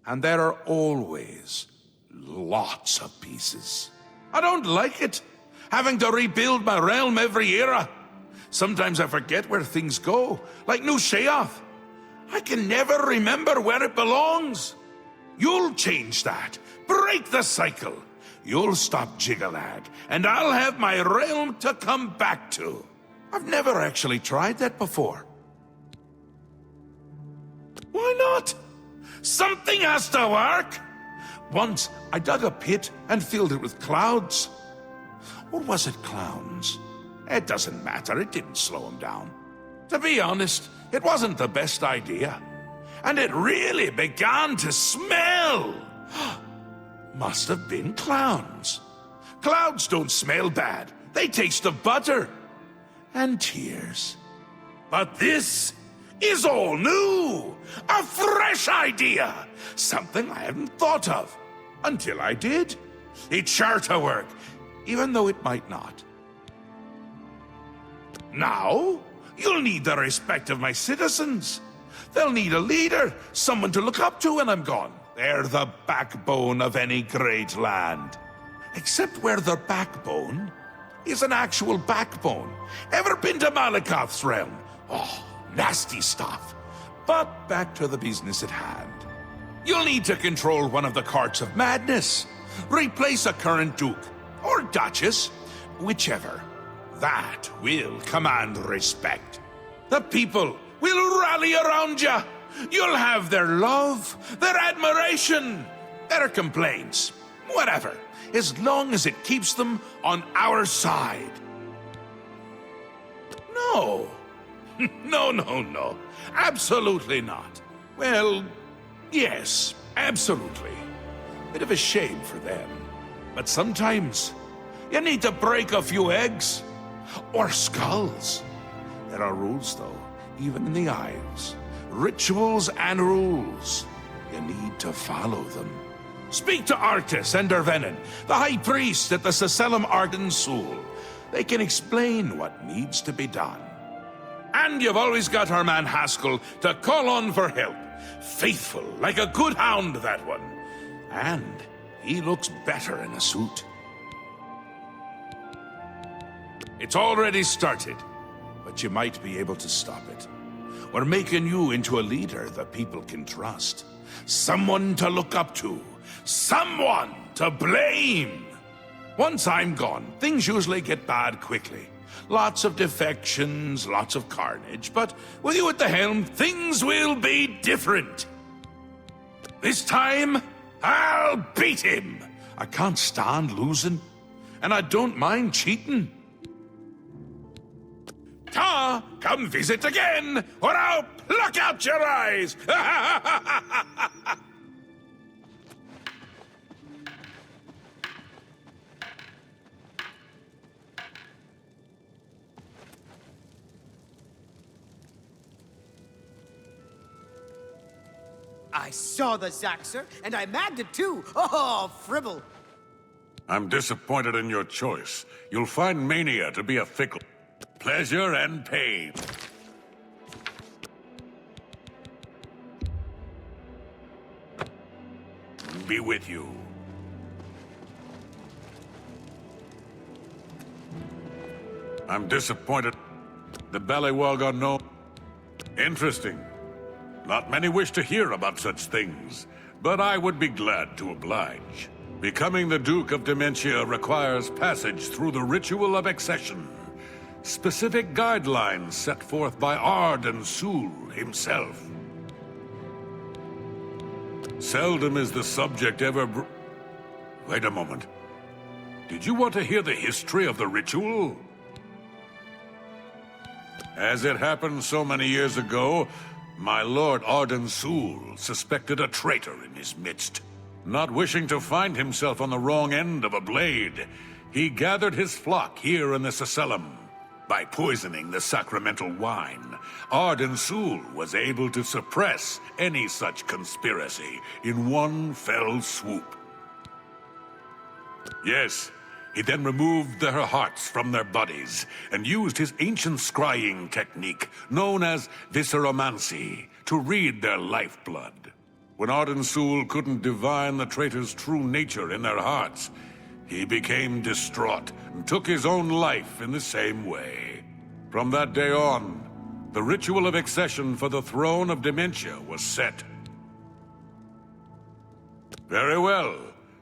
And there are always lots of pieces. I don't like it, having to rebuild my realm every era. Sometimes I forget where things go, like New Sheoth. I can never remember where it belongs. You'll change that. Break the cycle. You'll stop Jiggalag, and I'll have my realm to come back to. I've never actually tried that before. Why not? Something has to work. Once, I dug a pit and filled it with clouds. Or was it clowns? It doesn't matter, it didn't slow them down. To be honest, it wasn't the best idea. And it really began to smell. Must have been clowns. Clouds don't smell bad. They taste of butter. And tears. But this is all new. A fresh idea. Something I hadn't thought of. Until I did. It's sure to work, even though it might not. Now, you'll need the respect of my citizens. They'll need a leader, someone to look up to when I'm gone. They're the backbone of any great land. Except where the backbone is an actual backbone. Ever been to Malakoth's realm? Oh, nasty stuff. But back to the business at hand. You'll need to control one of the courts of madness. Replace a current duke, or duchess, whichever. That will command respect. The people will rally around you. You'll have their love, their admiration, their complaints, whatever, as long as it keeps them on our side. No. No. Absolutely not. Well, yes, absolutely. Bit of a shame for them. But sometimes, you need to break a few eggs. Or skulls. There are rules, though, even in the Isles. Rituals and rules. You need to follow them. Speak to Artis and Dervenin, the High Priest at the Sacellum Arden Sul. They can explain what needs to be done. And you've always got our man Haskell to call on for help. Faithful, like a good hound, that one. And he looks better in a suit. It's already started, but you might be able to stop it. We're making you into a leader the people can trust. Someone to look up to. Someone to blame. Once I'm gone, things usually get bad quickly. Lots of defections, lots of carnage, but with you at the helm, things will be different. This time, I'll beat him. I can't stand losing, and I don't mind cheating. Ta, come visit again, or I'll pluck out your eyes! I saw the Zaxxer, and I magged it too! Oh, fribble! I'm disappointed in your choice. You'll find Mania to be a fickle... pleasure and pain. Be with you. I'm disappointed. The Ballywog are no... Interesting. Not many wish to hear about such things, but I would be glad to oblige. Becoming the Duke of Dementia requires passage through the ritual of accession. Specific guidelines set forth by Arden Sul himself. Seldom is the subject ever Wait a moment. Did you want to hear the history of the ritual? As it happened so many years ago, my Lord Arden Sul suspected a traitor in his midst. Not wishing to find himself on the wrong end of a blade, he gathered his flock here in the Sacellum. By poisoning the sacramental wine, Arden Sul was able to suppress any such conspiracy in one fell swoop. Yes, he then removed their hearts from their bodies and used his ancient scrying technique known as visceromancy to read their lifeblood. When Ardensul couldn't divine the traitor's true nature in their hearts, he became distraught and took his own life in the same way. From that day on, the ritual of accession for the throne of Dementia was set. Very well.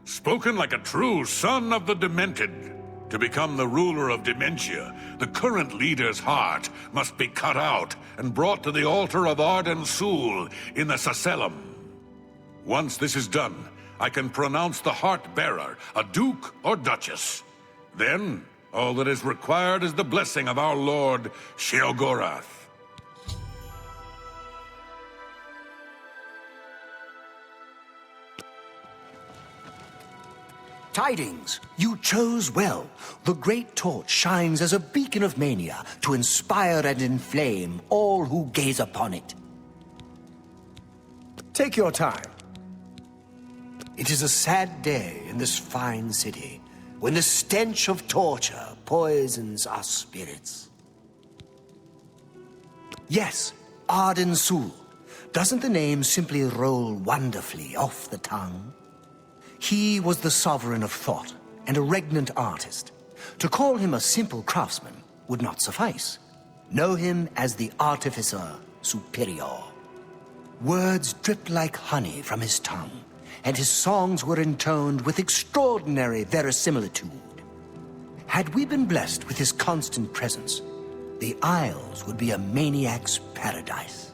Spoken like a true son of the Demented. To become the ruler of Dementia, the current leader's heart must be cut out and brought to the altar of Ardensul in the Sacellum. Once this is done, I can pronounce the heart-bearer a duke or duchess. Then, all that is required is the blessing of our lord, Schauder. Tidings! You chose well. The great torch shines as a beacon of Mania to inspire and inflame all who gaze upon it. Take your time. It is a sad day in this fine city, when the stench of torture poisons our spirits. Yes, Ardensul. Doesn't the name simply roll wonderfully off the tongue? He was the sovereign of thought and a regnant artist. To call him a simple craftsman would not suffice. Know him as the artificer superior. Words dripped like honey from his tongue, and his songs were intoned with extraordinary verisimilitude. Had we been blessed with his constant presence, the Isles would be a maniac's paradise.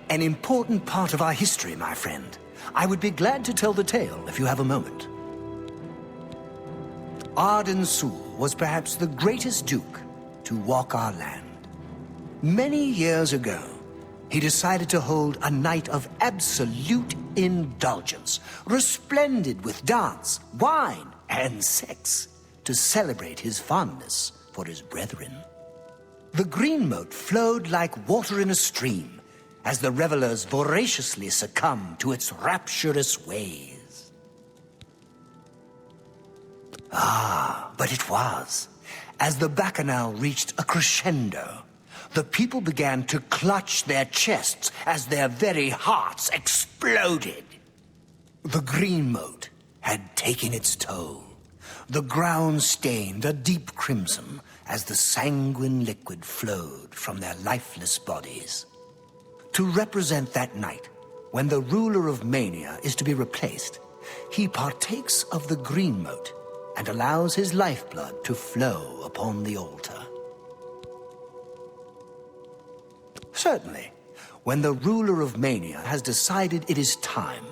An important part of our history, my friend. I would be glad to tell the tale if you have a moment. Ardensul was perhaps the greatest duke to walk our land. Many years ago, he decided to hold a night of absolute indulgence, resplendent with dance, wine, and sex, to celebrate his fondness for his brethren. The green moat flowed like water in a stream, as the revelers voraciously succumbed to its rapturous ways. But it was, as the bacchanal reached a crescendo, the people began to clutch their chests as their very hearts exploded. The green moat had taken its toll. The ground stained a deep crimson as the sanguine liquid flowed from their lifeless bodies. To represent that night, when the ruler of Mania is to be replaced, he partakes of the green moat and allows his lifeblood to flow upon the altar. Certainly, when the ruler of Mania has decided it is time,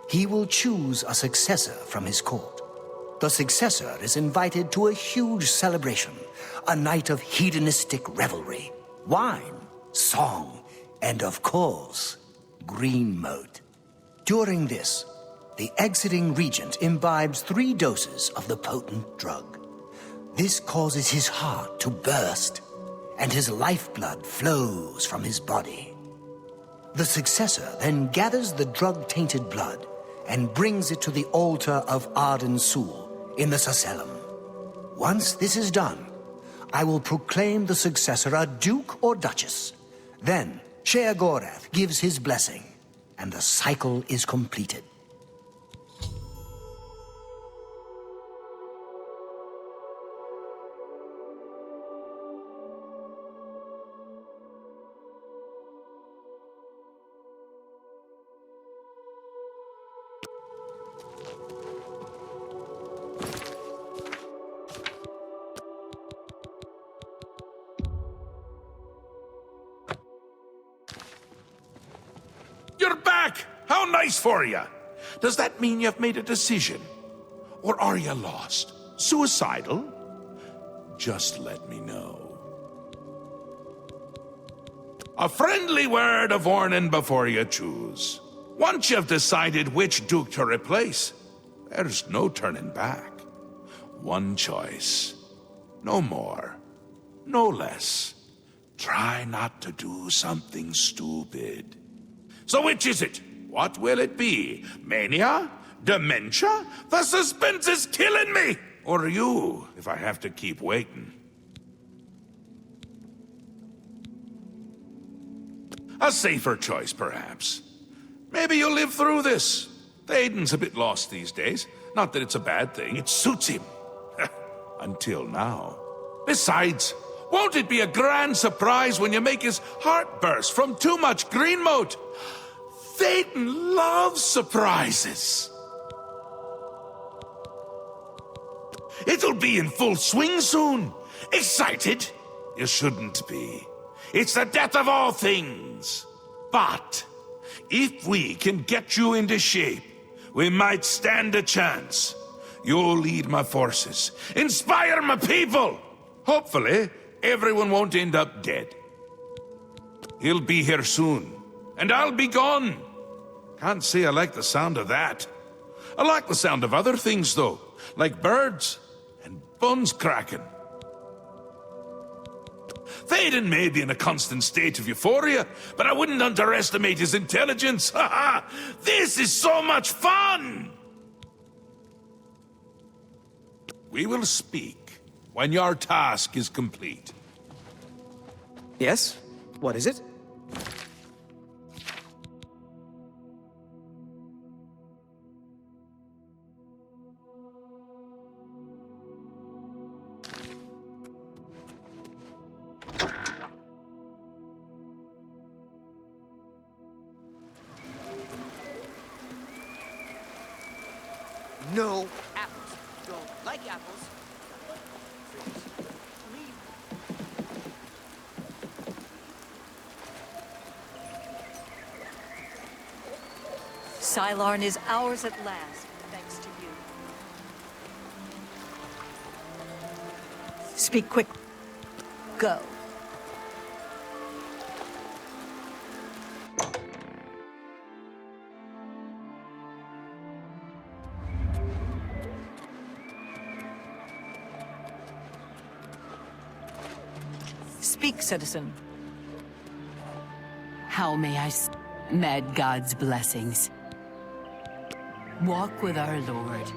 he will choose a successor from his court. The successor is invited to a huge celebration, a night of hedonistic revelry, wine, song, and of course, green moat. During this, the exiting regent imbibes 3 doses of the potent drug. This causes his heart to burst, and his lifeblood flows from his body. The successor then gathers the drug-tainted blood and brings it to the altar of Ardensul in the Sacellum. Once this is done, I will proclaim the successor a duke or duchess. Then, Schauder gives his blessing, and the cycle is completed. You're back! How nice for you! Does that mean you've made a decision? Or are you lost? Suicidal? Just let me know. A friendly word of warning before you choose. Once you've decided which duke to replace, there's no turning back. One choice. No more. No less. Try not to do something stupid. So which is it? What will it be? Mania? Dementia? The suspense is killing me! Or you, if I have to keep waiting. A safer choice, perhaps. Maybe you'll live through this. Théoden's a bit lost these days. Not that it's a bad thing, it suits him. Until now. Besides, won't it be a grand surprise when you make his heart burst from too much green moat? Théoden loves surprises. It'll be in full swing soon. Excited? You shouldn't be. It's the death of all things. But if we can get you into shape, we might stand a chance. You'll lead my forces, inspire my people. Hopefully, everyone won't end up dead. He'll be here soon, and I'll be gone. Can't say I like the sound of that. I like the sound of other things, though, like birds and bones cracking. Théoden may be in a constant state of euphoria, but I wouldn't underestimate his intelligence. Ha ha! This is so much fun! We will speak when your task is complete. Yes? What is it? No apples. Don't like apples. Leave. Sylarn is ours at last, thanks to you. Speak quick. Go. Speak, citizen. How may I mad God's blessings? Walk with our Lord.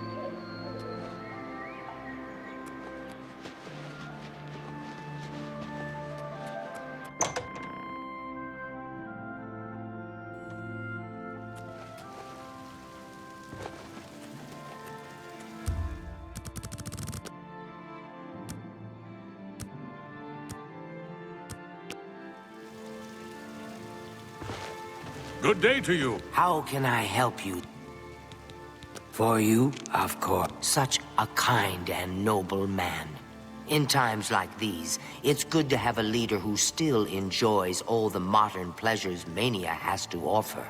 Good day to you. How can I help you? For you, of course, such a kind and noble man. In times like these, it's good to have a leader who still enjoys all the modern pleasures Mania has to offer.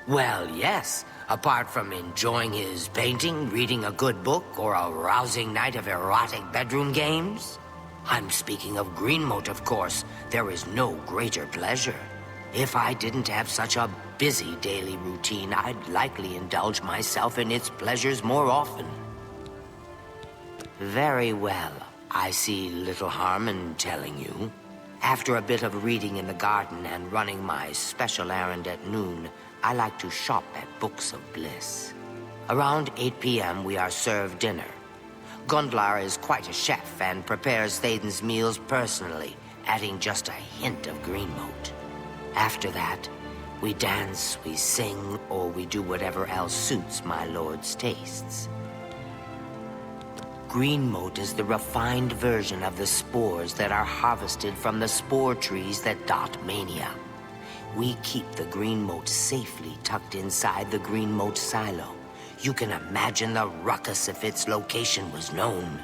Well, yes. Apart from enjoying his painting, reading a good book, or a rousing night of erotic bedroom games. I'm speaking of Greenmote, of course. There is no greater pleasure. If I didn't have such a busy daily routine, I'd likely indulge myself in its pleasures more often. Very well. I see little harm in telling you. After a bit of reading in the garden and running my special errand at noon, I like to shop at Books of Bliss. Around 8 p.m. we are served dinner. Gundlar is quite a chef and prepares Théoden's meals personally, adding just a hint of Greenmote. After that, we dance, we sing, or we do whatever else suits my lord's tastes. Greenmote is the refined version of the spores that are harvested from the spore trees that dot Mania. We keep the Greenmote safely tucked inside the Greenmote silo. You can imagine the ruckus if its location was known.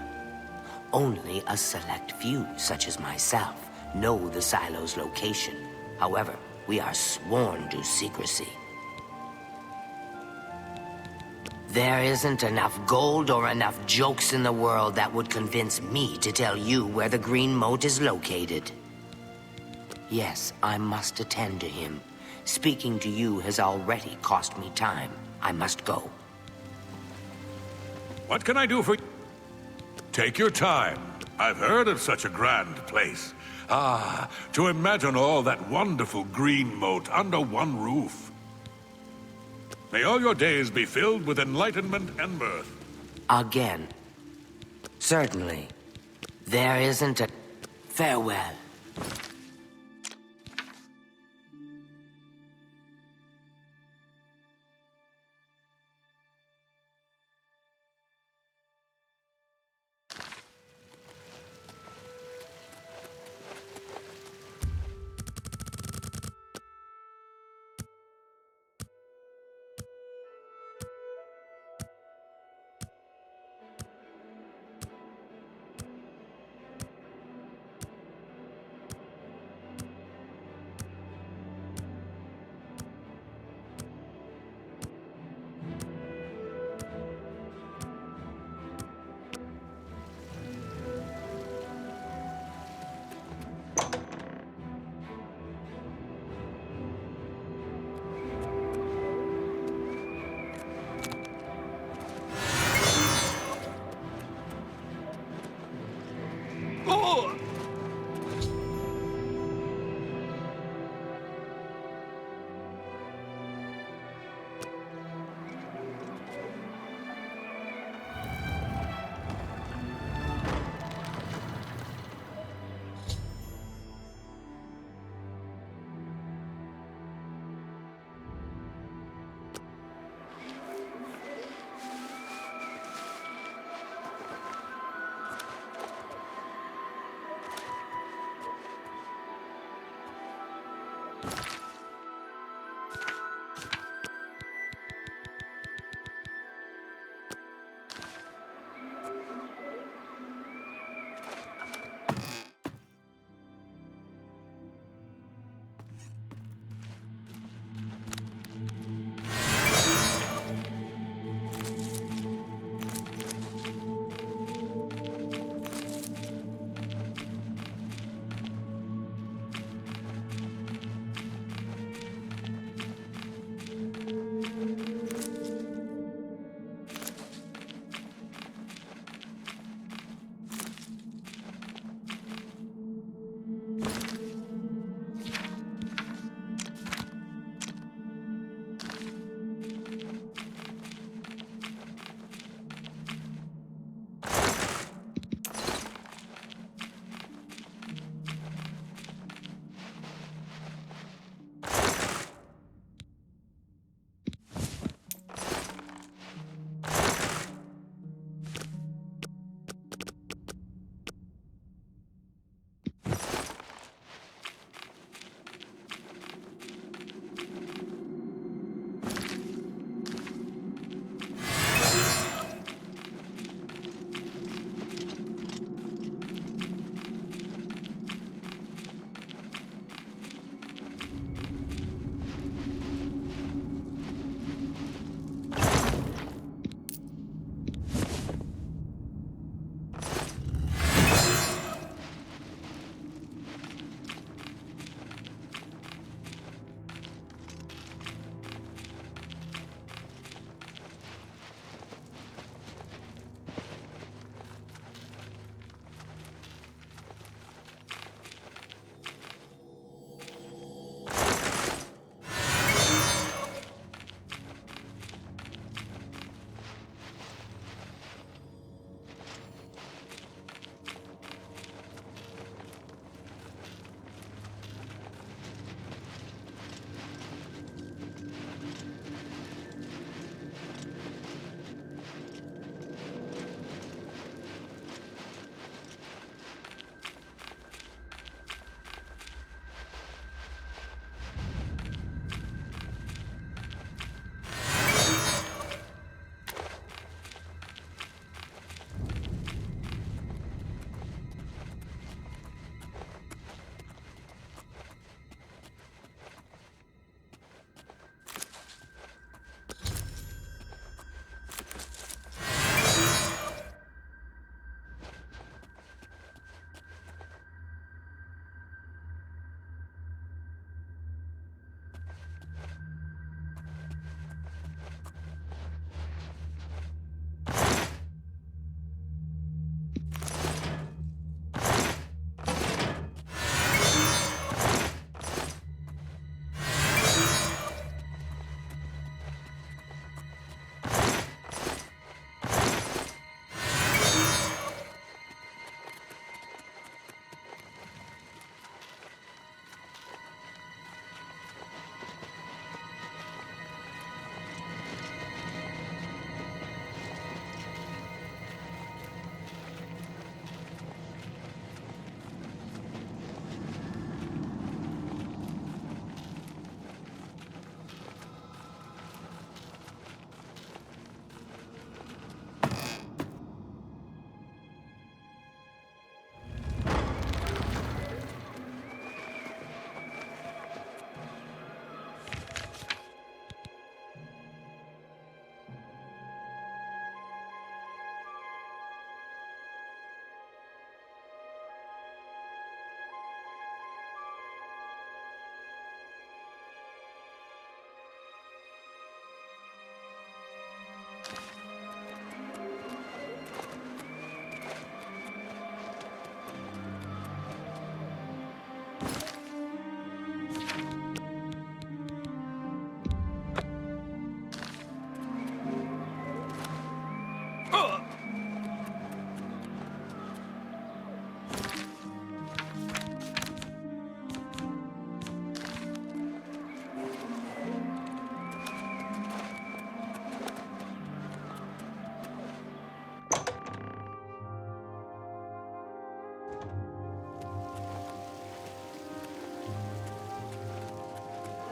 Only a select few, such as myself, know the silo's location. However, we are sworn to secrecy. There isn't enough gold or enough jokes in the world that would convince me to tell you where the Greenmote is located. Yes, I must attend to him. Speaking to you has already cost me time. I must go. What can I do for you? Take your time. I've heard of such a grand place. Ah, to imagine all that wonderful green moat under one roof. May all your days be filled with enlightenment and mirth. Again. Certainly. There isn't a... Farewell.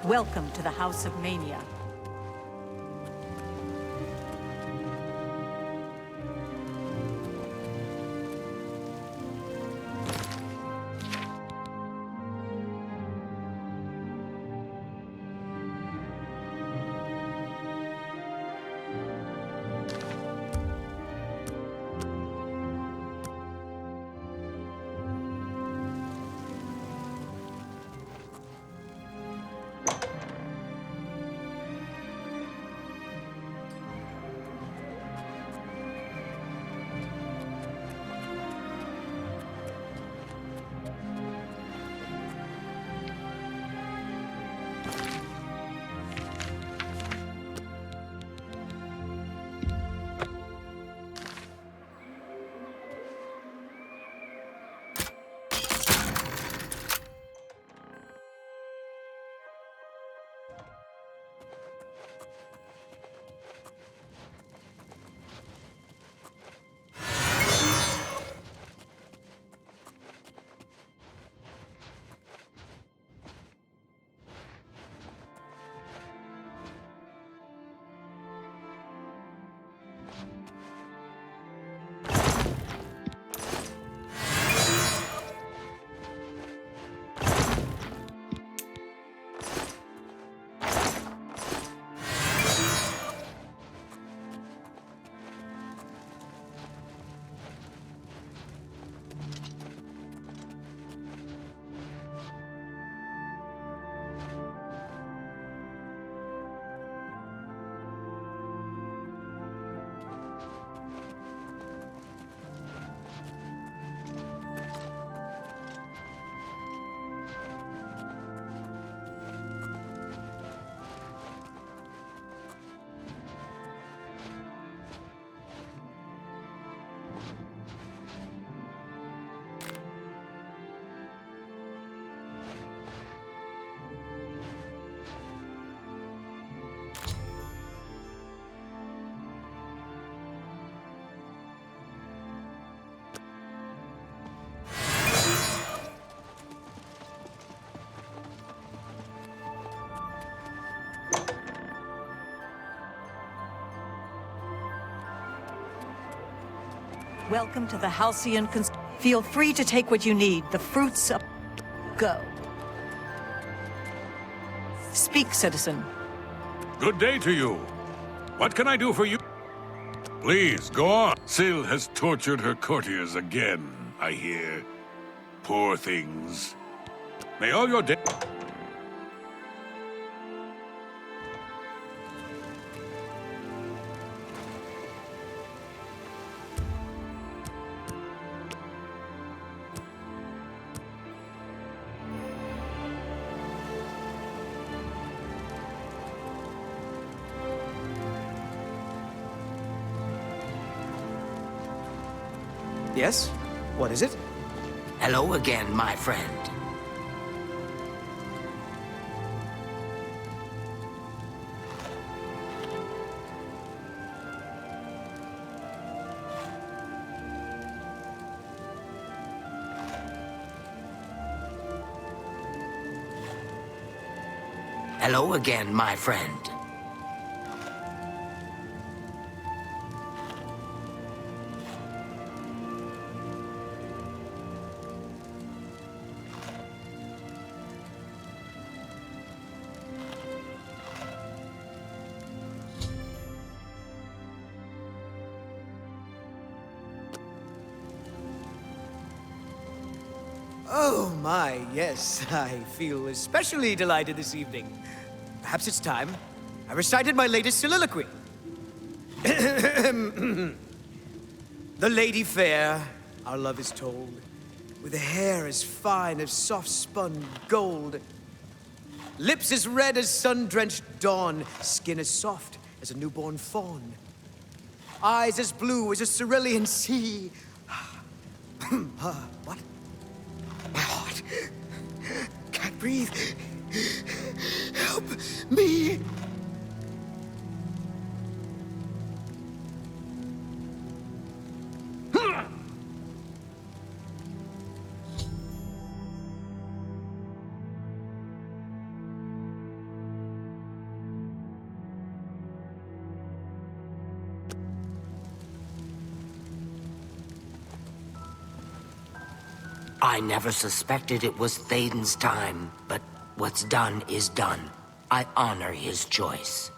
Welcome to the House of Mania. Welcome to the Halcyon Feel free to take what you need. The fruits of... Go. Speak, citizen. Good day to you. What can I do for you? Please, go on. Syl has tortured her courtiers again, I hear. Poor things. May all your day... Yes? What is it? Hello again, my friend. Hello again, my friend. Oh my, yes. I feel especially delighted this evening. Perhaps it's time I recited my latest soliloquy. The lady fair, our love is told, with a hair as fine as soft-spun gold, lips as red as sun-drenched dawn, skin as soft as a newborn fawn, eyes as blue as a cerulean sea. What? My heart can't breathe. Help me. I never suspected it was Thaden's time, but what's done is done. I honor his choice.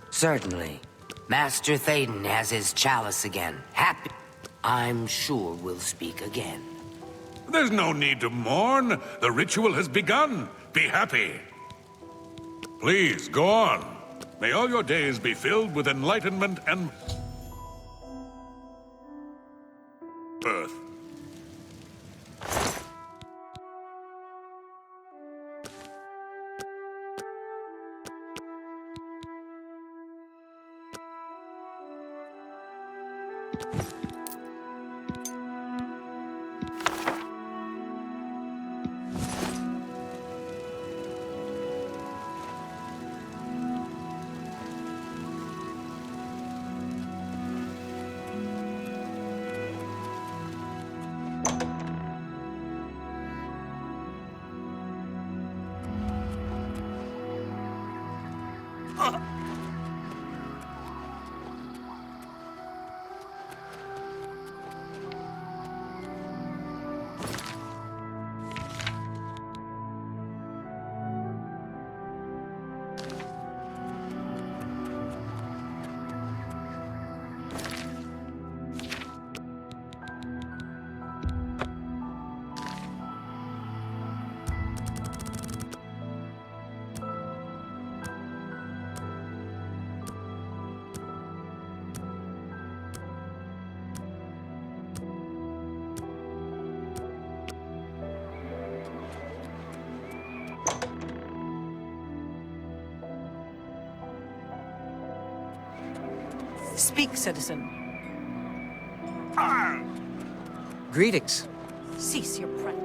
Certainly. Master Thaden has his chalice again. Happy. I'm sure we'll speak again. There's no need to mourn. The ritual has begun. Be happy. Please, go on. May all your days be filled with enlightenment and birth. Speak, citizen. Greetings. Cease your prayer.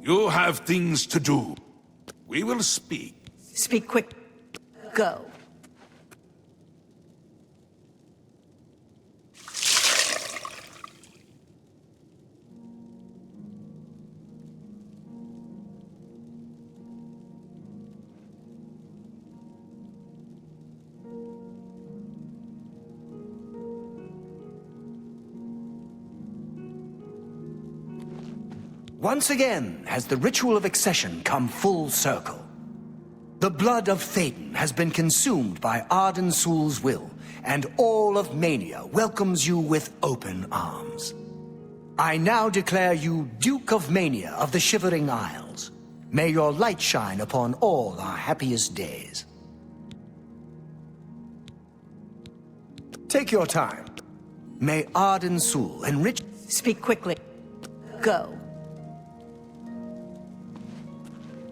You have things to do. We will speak. Speak quick. Go. Once again has the ritual of accession come full circle. The blood of Thaden has been consumed by Arden Sul's will, and all of Mania welcomes you with open arms. I now declare you Duke of Mania of the Shivering Isles. May your light shine upon all our happiest days. Take your time. May Arden Sul enrich... Speak quickly. Go.